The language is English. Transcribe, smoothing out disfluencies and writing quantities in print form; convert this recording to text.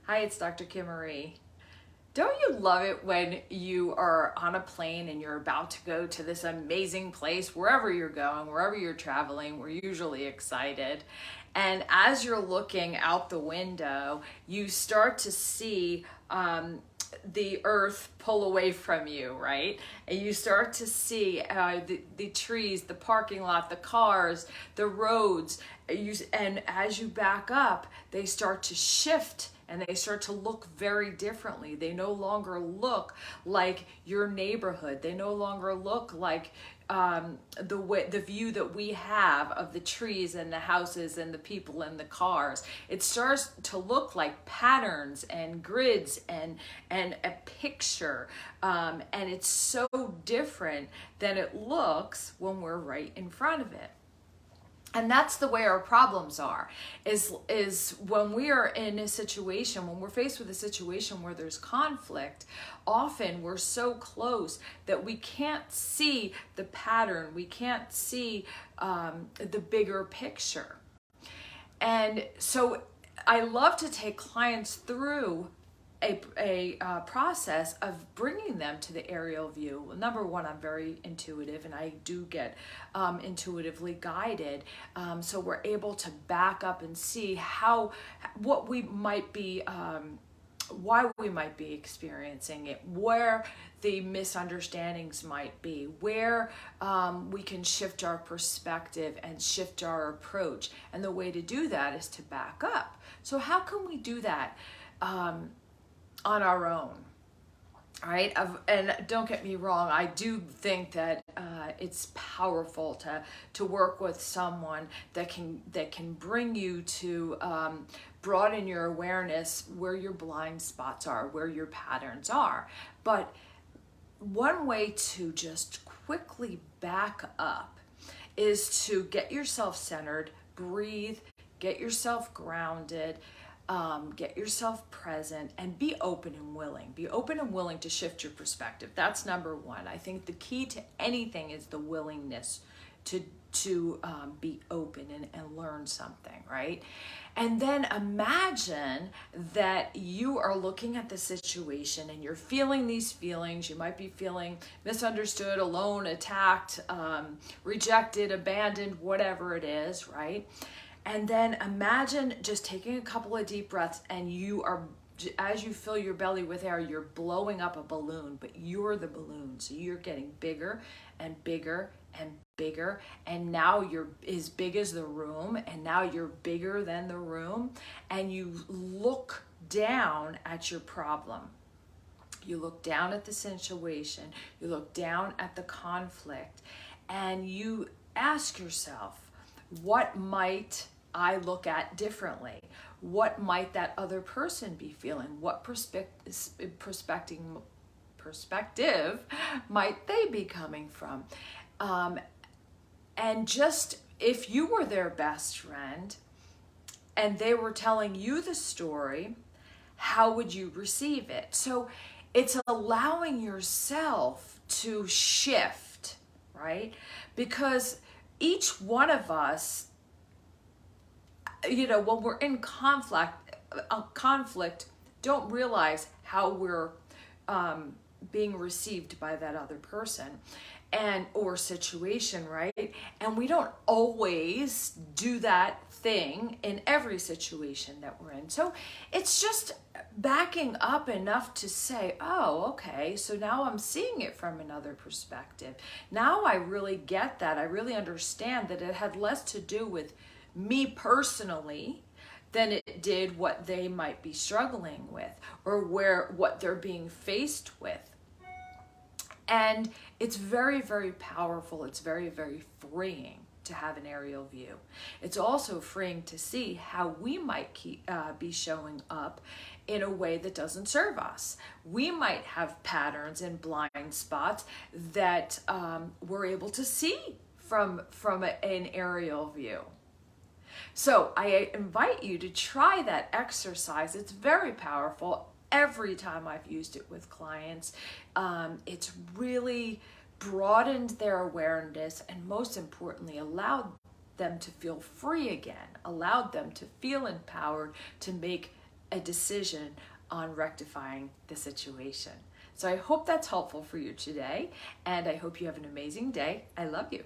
Hi, it's Dr. Kim Marie. Don't you love it when you are on a plane and you're about to go to this amazing place, wherever you're going, wherever you're traveling, we're usually excited. And as you're looking out the window, you start to see the earth pull away from you, right? And you start to see the trees, the parking lot, the cars, the roads. And as you back up, they start to shift and they start to look very differently. They no longer look like your neighborhood. They no longer look like the view that we have of the trees and the houses and the people and the cars. It starts to look like patterns and grids and a picture, and it's so different than it looks when we're right in front of it. And that's the way our problems are, is when we are in a situation, when we're faced with a situation where there's conflict, often we're so close that we can't see the pattern, we can't see the bigger picture. And so I love to take clients through a process of bringing them to the aerial view. Number one, I'm very intuitive and I do get intuitively guided. So we're able to back up and see what we might be, why we might be experiencing it, where the misunderstandings might be, where we can shift our perspective and shift our approach. And the way to do that is to back up. So how can we do that on our own? All right, and don't get me wrong, I do think that it's powerful to work with someone that can bring you to broaden your awareness where your blind spots are, where your patterns are. But one way to just quickly back up is to get yourself centered, breathe, get yourself grounded, get yourself present, and be open and willing. Be open and willing to shift your perspective. That's number one. I think the key to anything is the willingness to be open and learn something, right? And then imagine that you are looking at the situation and you're feeling these feelings. You might be feeling misunderstood, alone, attacked, rejected, abandoned, whatever it is, right? And then imagine just taking a couple of deep breaths and you are, as you fill your belly with air, you're blowing up a balloon, but you're the balloon. So you're getting bigger and bigger and bigger. And now you're as big as the room. And now you're bigger than the room. And you look down at your problem. You look down at the situation. You look down at the conflict. And you ask yourself, what might I look at differently? What might that other person be feeling? What perspective might they be coming from? And just if you were their best friend and they were telling you the story, how would you receive it? So it's allowing yourself to shift, right? Because each one of us, when we're in conflict, don't realize how we're being received by that other person or situation, right? And we don't always do that thing in every situation that we're in. So it's just backing up enough to say, oh, okay, so now I'm seeing it from another perspective. Now I really get that. I really understand that it had less to do with me personally than it did what they might be struggling with or what they're being faced with. And it's very, very powerful. It's very, very freeing to have an aerial view. It's also freeing to see how we might be showing up in a way that doesn't serve us. We might have patterns and blind spots that we're able to see from an aerial view. So I invite you to try that exercise. It's very powerful. Every time I've used it with clients, it's really broadened their awareness and most importantly, allowed them to feel free again, allowed them to feel empowered to make a decision on rectifying the situation. So I hope that's helpful for you today, and I hope you have an amazing day. I love you.